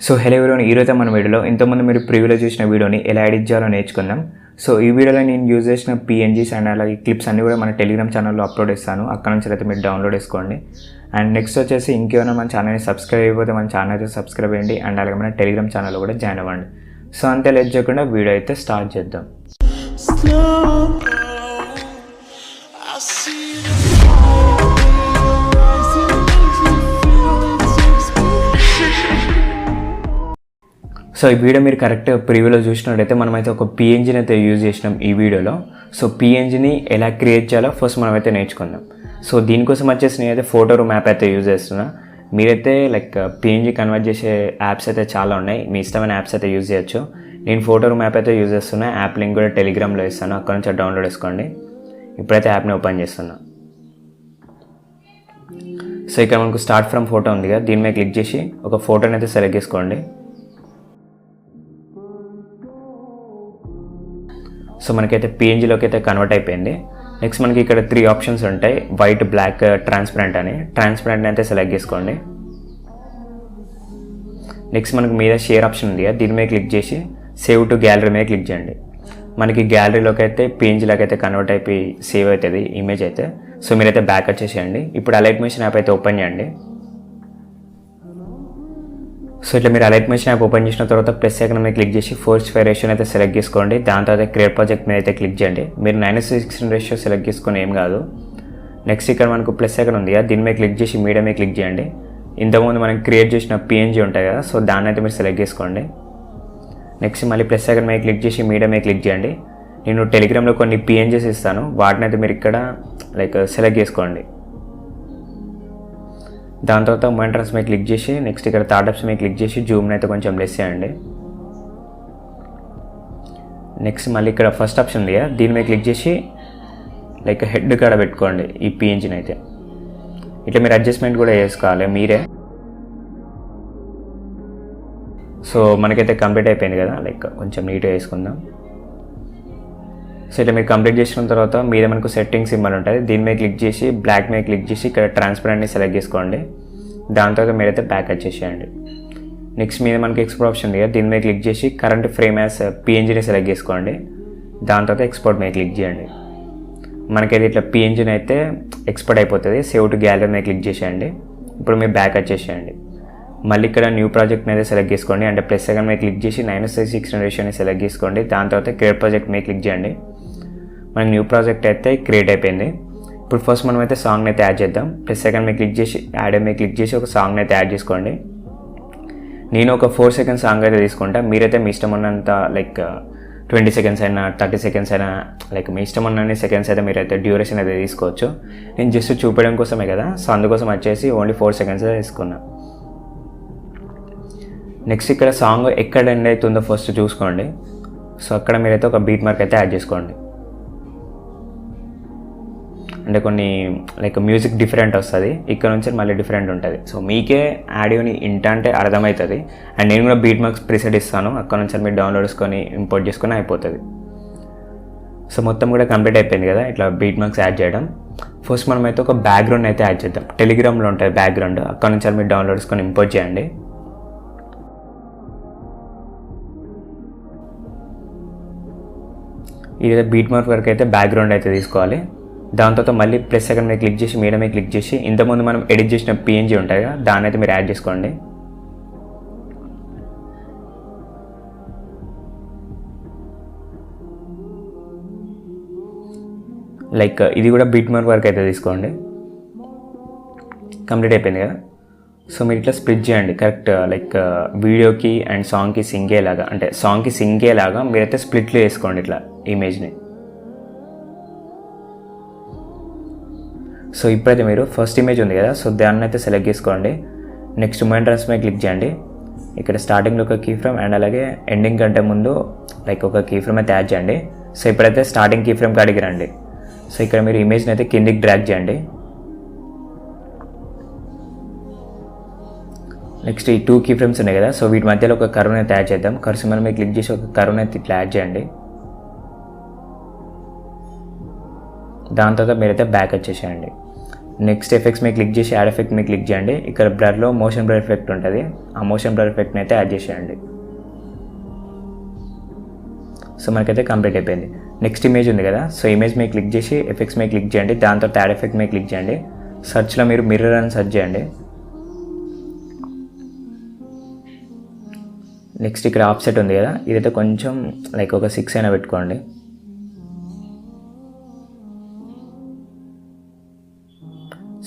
So hello everyone, ఈరోజు మన వీడియోలో ఇంతకుముందు మీరు ప్రీవ్యూలో చూసిన వీడియోని ఎలా ఎడిట్ చేయాలో నేర్చుకుందాం. సో ఈ వీడియోలో నేను యూజ్ చేసిన పిఎన్జీస్ అండ్ అలాగే క్లిప్స్ అన్నీ కూడా మన టెలిగ్రామ్ ఛానల్లో అప్లోడ్ చేస్తాను. అక్కడ నుంచి అయితే మీరు డౌన్లోడ్ చేసుకోండి. అండ్ నెక్స్ట్ వచ్చేసి ఇంకేమైనా మన ఛానల్ని సబ్స్క్రైబ్ అయిపోతే మన ఛానల్ అయితే సబ్స్క్రైబ్ అయ్యండి. అండ్ అలాగే మన టెలిగ్రామ్ ఛానల్లో కూడా జాయిన్ అవ్వండి. సో అంతే లేట్ చేయకుండా వీడియో అయితే స్టార్ట్ చేద్దాం. సో ఈ వీడియో మీరు కరెక్ట్ ప్రీవ్యూలో చూసినట్టయితే మనమైతే ఒక పిఎన్జీని అయితే యూజ్ చేసినాం ఈ వీడియోలో. సో పిఎన్జీని ఎలా క్రియేట్ చేయాలో ఫస్ట్ మనమైతే నేర్చుకుందాం. సో దీనికోసం వచ్చేసి నేనైతే ఫోటో రూమ్ యాప్ అయితే యూజ్ చేస్తున్నా. మీరైతే లైక్ పిఎన్జీ కన్వర్ట్ చేసే యాప్స్ అయితే చాలా ఉన్నాయి, మీ ఇష్టమైన యాప్స్ అయితే యూజ్ చేయొచ్చు. నేను ఫోటో రూమ్ యాప్ అయితే యూజ్ చేస్తున్నా. యాప్ లింక్ కూడా టెలిగ్రామ్లో ఇస్తాను, అక్కడ నుంచి డౌన్లోడ్ చేసుకోండి. ఇప్పుడైతే యాప్ని ఓపెన్ చేస్తున్నా. సో ఇక్కడ మనకు స్టార్ట్ ఫ్రమ్ ఫోటో ఉంది కదా, దీని మీద క్లిక్ చేసి ఒక ఫోటోని అయితే సెలెక్ట్ చేసుకోండి. సో మనకైతే పిఎన్జీలోకి అయితే కన్వర్ట్ అయిపోయింది. నెక్స్ట్ మనకి ఇక్కడ 3 ఆప్షన్స్ ఉంటాయి, వైట్, బ్లాక్, ట్రాన్స్పరెంట్ అని. ట్రాన్స్పరెంట్ అయితే సెలెక్ట్ చేసుకోండి. నెక్స్ట్ మనకి మీద షేర్ ఆప్షన్ ఉంది కదా, దీని మీద క్లిక్ చేసి సేవ్ టు గ్యాలరీ మీద క్లిక్ చేయండి. మనకి గ్యాలరీలోకి అయితే పిఎన్జీలోకి అయితే కన్వర్ట్ అయిపోయి సేవ్ అవుతుంది ఇమేజ్ అయితే. సో మీరైతే బ్యాక్ వచ్చేసేయండి. ఇప్పుడు అలైట్ మోషన్ యాప్ అయితే ఓపెన్ చేయండి. సో ఇట్లా మీరు అలైట్ మోషన్ యాప్ ఓపెన్ చేసిన తర్వాత ప్లస్ ఐకాన్ మీద క్లిక్ చేసి ఫోర్స్ ఫైర్ రేషియో అయితే సెలెక్ట్ చేసుకోండి. దాని తర్వాత క్రియేట్ ప్రాజెక్ట్ మీద అయితే క్లిక్ చేయండి. మీరు 9:16 రేషియో సెలెక్ట్ చేసుకుని ఏం కాదు. నెక్స్ట్ ఇక్కడ మనకు ప్లస్ ఐకాన్ ఉంది కదా, దీని మీద క్లిక్ చేసి మీడియా మీద క్లిక్ చేయండి. ఇంతకుముందు మనం క్రియేట్ చేసిన పిఎన్జీ ఉంటాయి కదా, సో దాన్ని అయితే మీరు సెలెక్ట్ చేసుకోండి. నెక్స్ట్ మళ్ళీ ప్లస్ ఐకాన్ మీద క్లిక్ చేసి మీడియా మీద క్లిక్ చేయండి. నేను టెలిగ్రామ్లో కొన్ని పిఎన్జీస్ ఇస్తాను, వాటిని అయితే మీరు ఇక్కడ లైక్ సెలెక్ట్ చేసుకోండి. దాని తర్వాత మొమెంటమ్స్ మీద క్లిక్ చేసి నెక్స్ట్ ఇక్కడ థర్డ్ ఆప్షన్ మీద క్లిక్ చేసి జూమ్ని అయితే కొంచెం లెస్ చేయండి. నెక్స్ట్ మళ్ళీ ఇక్కడ ఫస్ట్ ఆప్షన్ ఉంది కదా, దీని మీద క్లిక్ చేసి లైక్ హెడ్ కాడ పెట్టుకోండి ఈ పిఎన్జీని అయితే. ఇట్లా మీరు అడ్జస్ట్మెంట్ కూడా చేసుకోవాలి మీరే. సో మనకైతే కంప్లీట్ అయిపోయింది కదా, లైక్ కొంచెం నీట్గా వేసుకుందాం. సో ఇట్లా మీరు కంప్లీట్ చేసిన తర్వాత మీద మనకు సెట్టింగ్ సింబల్ ఉంటుంది, దీని మీద క్లిక్ చేసి బ్లాక్ మీద క్లిక్ చేసి ఇక్కడ ట్రాన్స్పరెంట్ని సెలెక్ట్ చేసుకోండి. దాని తర్వాత మీరైతే బ్యాక్ వచ్చేసేయండి. నెక్స్ట్ మీద మనకి ఎక్స్పోర్ట్ ఆప్షన్ ఉంది కదా, దీని మీద క్లిక్ చేసి కరెంట్ ఫ్రేమ్ యాజ్ పిఎన్జీని సెలెక్ట్ చేసుకోండి. దాని తర్వాత ఎక్స్పోర్ట్ మీద క్లిక్ చేయండి. మనకైతే ఇట్లా పిఎన్జీని అయితే ఎక్స్పోర్ట్ అయిపోతుంది. సేవ్ టు గ్యాలరీ మీద క్లిక్ చేసేయండి. ఇప్పుడు మీరు బ్యాక్ వచ్చేసేయండి. మళ్ళీ ఇక్కడ న్యూ ప్రాజెక్ట్ మీద సెలెక్ట్ చేసుకోండి. అంటే ప్లస్ సెకండ్ మీద క్లిక్ చేసి 9:16 రేషియోని సెలెక్ట్ చేసుకోండి. దాని తర్వాత క్రియేట్ ప్రాజెక్ట్ మీద క్లిక్ చేయండి. మనకి న్యూ ప్రాజెక్ట్ అయితే క్రియేట్ అయిపోయింది. ఇప్పుడు ఫస్ట్ మనం అయితే సాంగ్ని అయితే యాడ్ చేద్దాం. ప్లస్ సెకండ్ మీద క్లిక్ చేసి యాడ్ మీద క్లిక్ చేసి ఒక సాంగ్ని అయితే యాడ్ చేసుకోండి. నేను ఒక 4 సెకండ్స్ సాంగ్ అయితే తీసుకుంటా. మీరైతే మీ ఇష్టం ఉన్నంత లైక్ 20 సెకండ్స్ అయినా 30 సెకండ్స్ అయినా లైక్ మీ ఇష్టం ఉన్న సెకండ్స్ అయితే మీరైతే డ్యూరేషన్ అయితే తీసుకోవచ్చు. నేను జస్ట్ చూపడం కోసమే కదా, సో అందుకోసం వచ్చేసి ఓన్లీ 4 సెకండ్స్ తీసుకున్నా. నెక్స్ట్ ఇక్కడ సాంగ్ ఎక్కడ ఎండ్ అవుతుందో ఫస్ట్ చూసుకోండి. సో అక్కడ మీరైతే ఒక బీట్ మార్క్ అయితే యాడ్ చేసుకోండి. అంటే కొన్ని లైక్ మ్యూజిక్ డిఫరెంట్ వస్తుంది, ఇక్కడ నుంచి మళ్ళీ డిఫరెంట్ ఉంటుంది. సో మీకే ఆడియోని అంటే అర్థమవుతుంది. అండ్ నేను కూడా బీట్ మార్క్స్ ప్రిసెట్ ఇస్తాను, అక్కడ నుంచి మీరు డౌన్లోడ్ చేసుకొని ఇంపోర్ట్ చేసుకొని అయిపోతుంది. సో మొత్తం కూడా కంప్లీట్ అయిపోయింది కదా ఇట్లా బీట్ మార్క్స్ యాడ్ చేయడం. ఫస్ట్ మనం అయితే ఒక బ్యాక్గ్రౌండ్ అయితే యాడ్ చేద్దాం. టెలిగ్రామ్లో ఉంటుంది బ్యాక్గ్రౌండ్, అక్కడ నుంచి మీరు డౌన్లోడ్ చేసుకొని ఇంపోర్ట్ చేయండి. ఇది బీట్ మార్క్ వరకు అయితే బ్యాక్గ్రౌండ్ అయితే తీసుకోవాలి. దాని తర్వాత మళ్ళీ ప్లస్ సెకండ్ మీద క్లిక్ చేసి మీడియా మీద క్లిక్ చేసి ఇంతకుముందు మనం ఎడిట్ చేసిన పిఎన్జీ ఉంటాయి కదా, దాన్ని అయితే మీరు యాడ్ చేసుకోండి. లైక్ ఇది కూడా బీట్ మార్క్ వరకు అయితే తీసుకోండి. కంప్లీట్ అయిపోయింది కదా. సో మీరు ఇట్లా స్ప్లిట్ చేయండి కరెక్ట్, లైక్ వీడియోకి అండ్ సాంగ్కి సింక్ అయ్యేలాగా, అంటే సాంగ్కి సింక్ అయ్యేలాగా మీరైతే స్ప్లిట్లో వేసుకోండి ఇట్లా ఇమేజ్ని. సో ఇప్పుడైతే మీరు ఫస్ట్ ఇమేజ్ ఉంది కదా, సో దాన్ని అయితే సెలెక్ట్ చేసుకోండి. నెక్స్ట్ మొమెంటమ్స్ మీద క్లిక్ చేయండి. ఇక్కడ స్టార్టింగ్లో ఒక కీ ఫ్రేమ్ అండ్ అలాగే ఎండింగ్ కంటే ముందు లైక్ ఒక కీ ఫ్రేమ్ అయితే యాడ్ చేయండి. సో ఇప్పుడైతే స్టార్టింగ్ కీ ఫ్రేమ్ కాడికి రండి. సో ఇక్కడ మీరు ఇమేజ్ని అయితే కిందికి డ్రాగ్ చేయండి. నెక్స్ట్ ఈ 2 కీ ఫ్రేమ్స్ ఉన్నాయి కదా, సో వీటి మధ్యలో ఒక కర్వ్ని అయితే యాడ్ చేద్దాం. కర్సర్ మీద క్లిక్ చేసి ఒక కర్వ్ని అయితే ఇట్లా యాడ్ చేయండి. దాని తర్వాత మీరైతే బ్యాక్ వచ్చేసేయండి. నెక్స్ట్ ఎఫెక్ట్స్ మీద క్లిక్ చేసి యాడ్ ఎఫెక్ట్ మీద క్లిక్ చేయండి. ఇక్కడ బ్లర్లో మోషన్ బ్లర్ ఎఫెక్ట్ ఉంటుంది, ఆ మోషన్ బ్లర్ ఎఫెక్ట్ని అయితే యాడ్ చేసేయండి. సో మనకైతే కంప్లీట్ అయిపోయింది. నెక్స్ట్ ఇమేజ్ ఉంది కదా, సో ఇమేజ్ మీద క్లిక్ చేసి ఎఫెక్ట్స్ మీద క్లిక్ చేయండి. దాంతో యాడ్ ఎఫెక్ట్ మీద క్లిక్ చేయండి. సర్చ్లో మీరు మిర్రర్ అని సెర్చ్ చేయండి. నెక్స్ట్ ఇక్కడ ఆఫ్సెట్ ఉంది కదా, ఇదైతే కొంచెం లైక్ ఒక 6 అయినా పెట్టుకోండి.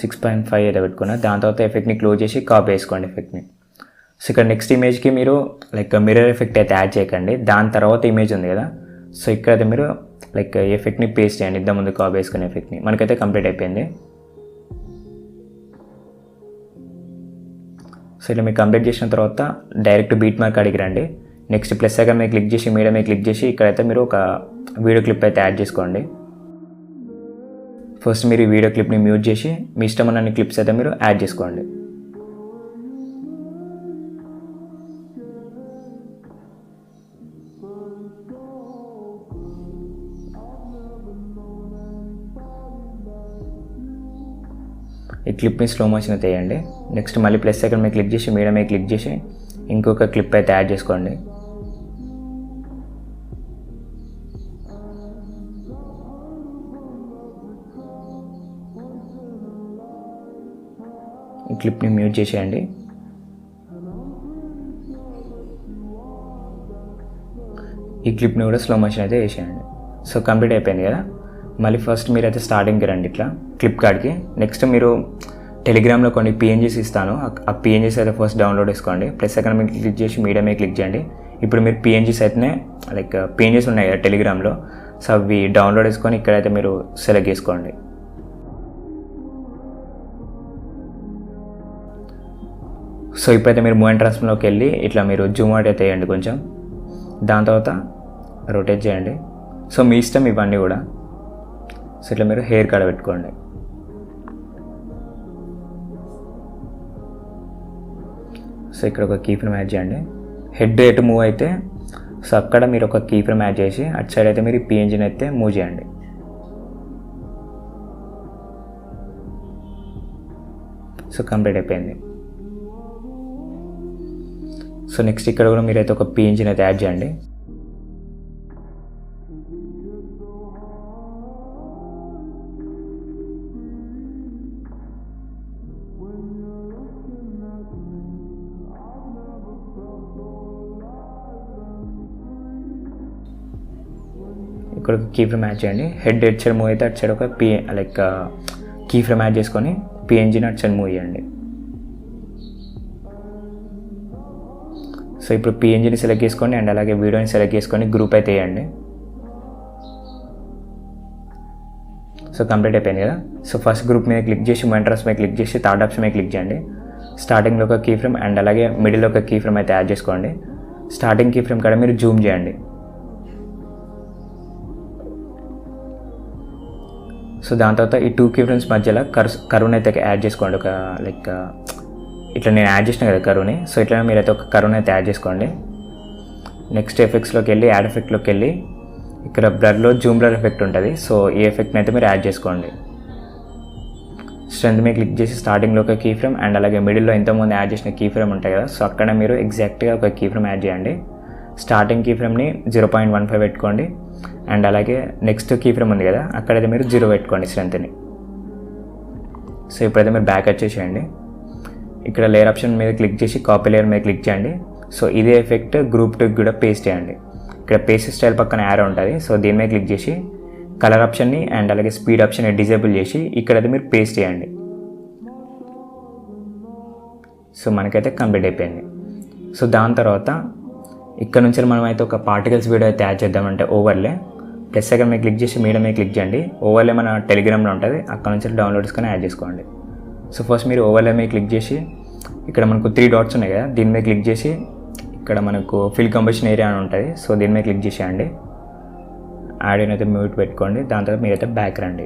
సిక్స్ 6.5 అయితే పెట్టుకున్నా. దాని తర్వాత ఎఫెక్ట్ని క్లోజ్ చేసి కాపీ వేసుకోండి ఎఫెక్ట్ని. సో ఇక్కడ నెక్స్ట్ ఇమేజ్కి మీరు లైక్ మిర్రర్ ఎఫెక్ట్ అయితే యాడ్ చేయకండి. దాని తర్వాత ఇమేజ్ ఉంది కదా, సో ఇక్కడైతే మీరు లైక్ ఎఫెక్ట్ని పేస్ట్ చేయండి, ఇంతకుముందు కాపీ వేసుకునే ఎఫెక్ట్ని. మనకైతే కంప్లీట్ అయిపోయింది. సో ఇలా మీరు కంప్లీట్ చేసిన తర్వాత డైరెక్ట్ బీట్ మార్క్ అడిగి రండి. నెక్స్ట్ ప్లస్ ఐకాన్ మీద క్లిక్ చేసి మీడియా మీద క్లిక్ చేసి ఇక్కడైతే మీరు ఒక వీడియో క్లిప్ అయితే యాడ్ చేసుకోండి. ఫస్ట్ మీరు ఈ వీడియో క్లిప్ని మ్యూట్ చేసి మీ ఇష్టమైన క్లిప్స్ అయితే మీరు యాడ్ చేసుకోండి. ఈ క్లిప్ని స్లో మోషన్ అయితే వేయండి. నెక్స్ట్ మళ్ళీ ప్లస్ ఐకాన్ మీద క్లిక్ చేసి మీడియా మీద క్లిక్ చేసి ఇంకొక క్లిప్ అయితే యాడ్ చేసుకోండి. ఈ క్లిప్ని మ్యూట్ చేసేయండి. ఈ క్లిప్ని కూడా స్లో మోషన్ అయితే వేసేయండి. సో కంప్లీట్ అయిపోయింది కదా. మళ్ళీ ఫస్ట్ మీరైతే స్టార్టింగ్కి రండి ఇట్లా ఫ్లిప్కార్ట్కి. నెక్స్ట్ మీరు టెలిగ్రామ్లో కొన్ని పిఎన్జీస్ ఇస్తాను, ఆ పిఎన్జీస్ అయితే ఫస్ట్ డౌన్లోడ్ చేసుకోండి. ప్లస్ సెకండ్ మీద క్లిక్ చేసి మీడియా మీద క్లిక్ చేయండి. ఇప్పుడు మీరు పిఎన్జీస్ అయితేనే లైక్ పిఎన్జీస్ ఉన్నాయి కదా టెలిగ్రామ్లో, సో అవి డౌన్లోడ్ చేసుకొని ఇక్కడైతే మీరు సెలెక్ట్ చేసుకోండి. సో ఇప్పుడైతే మీరు మూవ్ అండ్ ట్రాన్స్ఫర్లోకి వెళ్ళి ఇట్లా మీరు జూమ్ అవుట్ అయితే వేయండి కొంచెం. దాని తర్వాత రొటేట్ చేయండి. సో మీ ఇష్టం ఇవన్నీ కూడా. సో ఇట్లా మీరు హెయిర్ కాడ పెట్టుకోండి. సో ఇక్కడ ఒక కీ ఫ్రేమ్ యాడ్ చేయండి. హెడ్ ఎటు మూవ్ అయితే సో అక్కడ మీరు ఒక కీ ఫ్రేమ్ యాడ్ చేసి అటు సైడ్ అయితే మీరు పిఎన్జీని అయితే మూవ్ చేయండి. సో కంప్లీట్ అయిపోయింది. సో నెక్స్ట్ ఇక్కడ కూడా మీరైతే ఒక పిఎన్జీని అయితే యాడ్ చేయండి. ఇక్కడ ఒక కీ ఫ్రేమ్ యాడ్ చేయండి. హెడ్ ఎట్ సైడ్ మూవ్ అయితే అటు సైడ్ ఒక లైక్ కీ ఫ్రేమ్ యాడ్ చేసుకొని పిఎన్జీని అటు సైడ్ మూవ్ చేయండి. సో ఇప్పుడు పిఎన్జీని సెలెక్ట్ చేసుకోండి అండ్ అలాగే వీడియోని సెలెక్ట్ చేసుకొని గ్రూప్ అయితే వేయండి. సో కంప్లీట్ అయిపోయింది కదా. సో ఫస్ట్ గ్రూప్ మీద క్లిక్ చేసి మెంటర్స్ మీద క్లిక్ చేసి థర్డ్ ఆప్షన్ మీద క్లిక్ చేయండి. స్టార్టింగ్లో ఒక కీ ఫ్రేమ్ అండ్ అలాగే మిడిల్లో ఒక కీ ఫ్రేమ్ అయితే యాడ్ చేసుకోండి. స్టార్టింగ్ కీ ఫ్రేమ్ కాడ మీరు జూమ్ చేయండి. సో దాని తర్వాత ఈ 2 కీ ఫ్రేమ్స్ మధ్యలో కరువుని అయితే యాడ్ చేసుకోండి. ఒక లైక్ ఇట్లా నేను యాడ్ చేసిన కదా కరువుని, సో ఇట్లా మీరైతే ఒక కరువుని అయితే యాడ్ చేసుకోండి. నెక్స్ట్ ఎఫెక్ట్స్లోకి వెళ్ళి యాడ్ ఎఫెక్ట్లోకి వెళ్ళి ఇక్కడ బ్లర్లో జూమ్ బ్లర్ ఎఫెక్ట్ ఉంటుంది. సో ఈ ఎఫెక్ట్ని అయితే మీరు యాడ్ చేసుకోండి. స్ట్రెంత్ మీద క్లిక్ చేసి స్టార్టింగ్లో ఒక కీ ఫ్రేమ్ అండ్ అలాగే మిడిల్లో ఇంతకుముందు యాడ్ చేసిన కీ ఫ్రేమ్ ఉంటాయి కదా, సో అక్కడ మీరు ఎగ్జాక్ట్గా ఒక కీ ఫ్రేమ్ యాడ్ చేయండి. స్టార్టింగ్ కీ ఫ్రేమ్ని 0.15 పెట్టుకోండి అండ్ అలాగే నెక్స్ట్ కీ ఫ్రేమ్ ఉంది కదా అక్కడైతే మీరు 0 పెట్టుకోండి స్ట్రెంత్ని. సో ఇప్పుడైతే మీరు బ్యాక్ వచ్చేసేయండి. ఇక్కడ లేయర్ ఆప్షన్ మీద క్లిక్ చేసి కాపీ లేయర్ మీద క్లిక్ చేయండి. సో ఇదే ఎఫెక్ట్ గ్రూప్ 2 కూడా పేస్ట్ చేయండి. ఇక్కడ పేస్ట్ స్టైల్ పక్కన యారో ఉంటుంది, సో దీని మీద క్లిక్ చేసి కలర్ ఆప్షన్ని అండ్ అలాగే స్పీడ్ ఆప్షన్ని డిజేబుల్ చేసి ఇక్కడైతే మీరు పేస్ట్ చేయండి. సో మనకైతే కంప్లీట్ అయిపోయింది. సో దాని తర్వాత ఇక్కడ నుంచి మనం అయితే ఒక పార్టికల్స్ వీడియో అయితే యాడ్ చేద్దామంటే ఓవర్లే ప్లస్ సెకండ్ మీద క్లిక్ చేసి మీడియా మీద క్లిక్ చేయండి. ఓవర్లే మన టెలిగ్రామ్లో ఉంటుంది, అక్కడ నుంచి డౌన్లోడ్ చేసుకొని యాడ్ చేసుకోండి. సో ఫస్ట్ మీరు ఓవర్లే మీద క్లిక్ చేసి ఇక్కడ మనకు 3 డాట్స్ ఉన్నాయి కదా, దీని మీద క్లిక్ చేసి ఇక్కడ మనకు ఫిల్ కంబషన్ ఏరియా అని ఉంటుంది, సో దీని మీద క్లిక్ చేసేయండి. ఆడియోని అయితే మ్యూట్ పెట్టుకోండి. దాని తర్వాత మీరైతే బ్యాక్ రండి.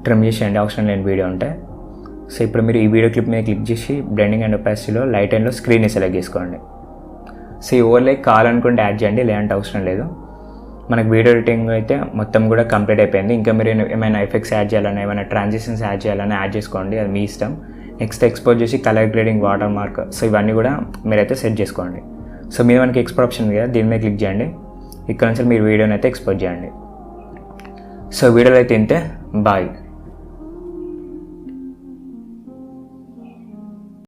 ట్రిమ్ చేసేయండి అవసరం లేని వీడియో ఉంటే. సో ఇప్పుడు మీరు ఈ వీడియో క్లిప్ మీద క్లిక్ చేసి బ్లెండింగ్ అండ్ ఒపాసిటీలో లైట్ అండ్లో స్క్రీన్ని సెలెక్ట్ చేసుకోండి. సో ఈ ఓవర్లే కావాలనుకుంటే యాడ్ చేయండి, లేదంటే అవసరం లేదు. మనకు వీడియో ఎడిటింగ్ అయితే మొత్తం కూడా కంప్లీట్ అయిపోయింది. ఇంకా మీరు ఏమైనా ఎఫెక్ట్స్ యాడ్ చేయాలన్నా ఏమైనా ట్రాన్సిషన్స్ యాడ్ చేయాలన్నా యాడ్ చేసుకోండి, అది మీ ఇష్టం. నెక్స్ట్ ఎక్స్పోర్ట్ చేసి colour grading, water mark, so ఇవన్నీ కూడా మీరైతే సెట్ చేసుకోండి. సో మీద మనకి ఎక్స్పోర్ట్ ఆప్షన్ ఉంది కదా, దీని మీద క్లిక్ చేయండి. ఇక్కడ నుంచి మీరు వీడియోని అయితే ఎక్స్పోర్ట్ చేయండి. సో వీడియోలో అయితే ఇంతే, బాయ్.